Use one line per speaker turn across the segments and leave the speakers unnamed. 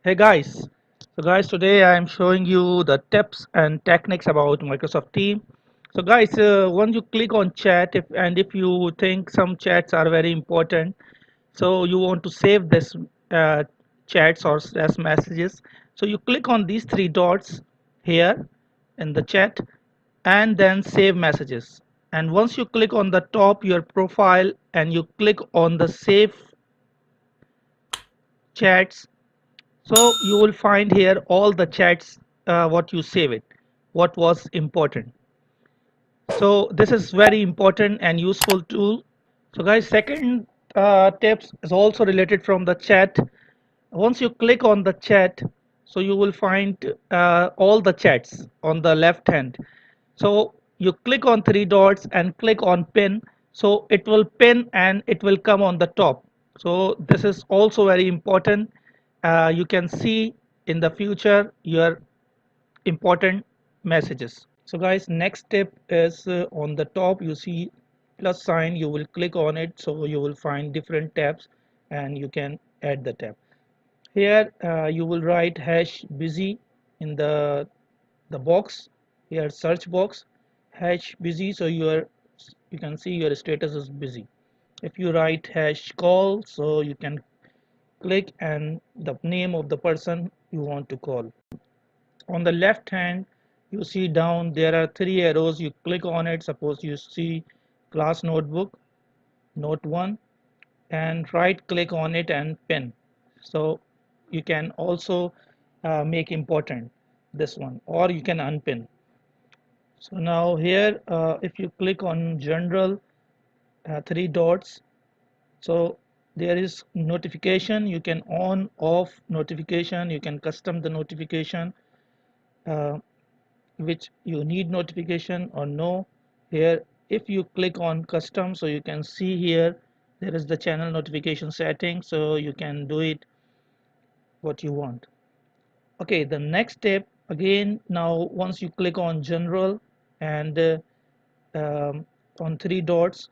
Hey guys, today I am showing you the tips and techniques about Microsoft Teams. So guys, once you click on chat, if you think some chats are very important, so you want to save this uh, chats or as messages, so you click on these three dots here in the chat, and then save messages. And once you click on the top your profile and you click on the save chats, so you will find here all the chats what you save it, what was important. So this is very important and useful tool. So guys, second tips is also related from the chat. Once you click on the chat, so you will find all the chats on the left hand. So you click on three dots and click on pin, so it will pin and it will come on the top. So this is also very important. You can see in the future your important messages. So guys, next tip is on the top you see plus sign, you will click on it, so you will find different tabs and you can add the tab. Here you will write hash busy in the box, here search box, hash busy, so you can see your status is busy. If you write hash call, so you can click and the name of the person you want to call. On the left hand you see down there are three arrows, you click on it, suppose you see class notebook note 1, and right click on it and pin. So you can also make important this one, or you can unpin. So now here if you click on general three dots, so there is notification, you can on off notification, you can custom the notification uh, which you need notification or no. Here if you click on custom, so you can see here there is the channel notification setting, so you can do it what you want. Okay, the next step again, now once you click on general and on three dots,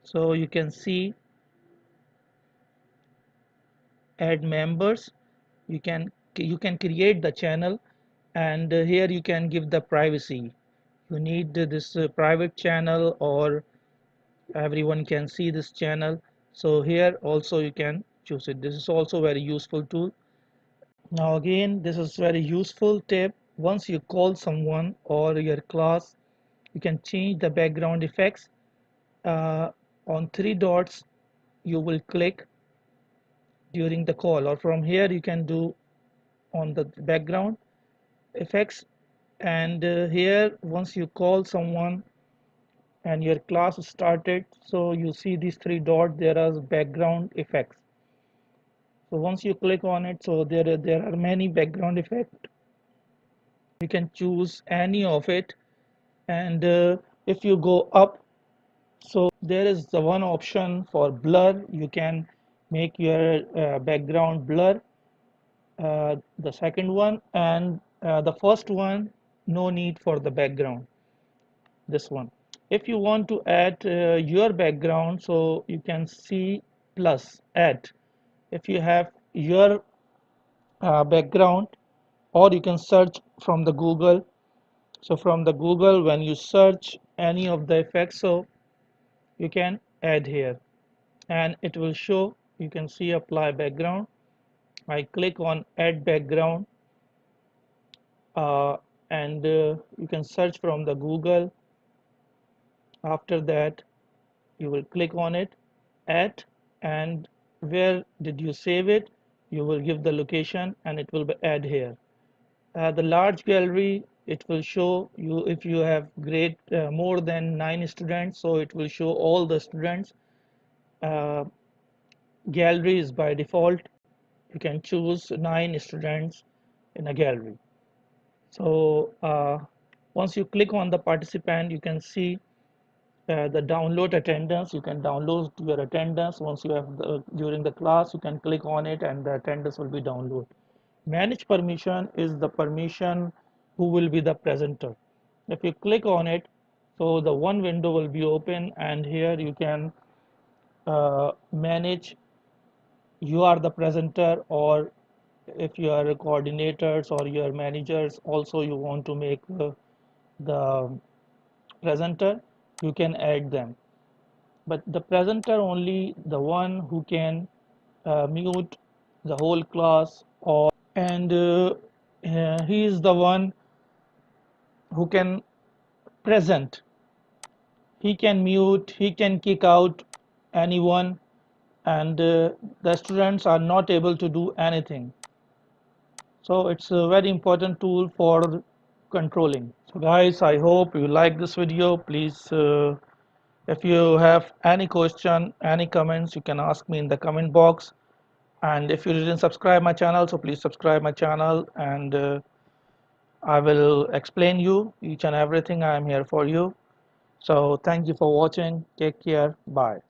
so you can see add members, you can create the channel, and here you can give the privacy, you need this private channel or everyone can see this channel. So here also you can choose it. This is also very useful tool. Now again, this is very useful tip. Once you call someone or your class, you can change the background effects. On three dots you will click during the call, or from here you can do on the background effects. And here once you call someone and your class started, so you see these three dots, there are background effects. So once you click on it, so there are many background effects, you can choose any of it. And if you go up, so there is the one option for blur, you can make your background blur, the second one, and the first one no need for the background, this one. If you want to add your background, so you can see plus add. If you have your background, or you can search from the Google. So from the Google, when you search any of the effects, so you can add here and it will show. You can see apply background. I click on add background, uh, and you can search from the Google. After that you will click on it, add, and where did you save it, you will give the location and it will be add here. The large gallery, it will show you if you have grade more than 9 students, so it will show all the students. uh, Gallery is by default, you can choose 9 students in a gallery. So once you click on the participant, you can see the download attendance. You can download your attendance. Once you have during the class, you can click on it and the attendance will be downloaded. Manage permission is the permission who will be the presenter. If you click on it, so the one window will be open, and here you can manage, you are the presenter, or if you are coordinators or your managers also you want to make the presenter, you can add them. But the presenter only the one who can mute the whole class, or and he is the one who can present. He can mute, he can kick out anyone, and the students are not able to do anything. So it's a very important tool for controlling. So guys, I hope you like this video. Please, if you have any question, any comments, you can ask me in the comment box. And if you didn't subscribe my channel, so please subscribe my channel, and I will explain you each and everything. I am here for you. So thank you for watching. Take care. Bye.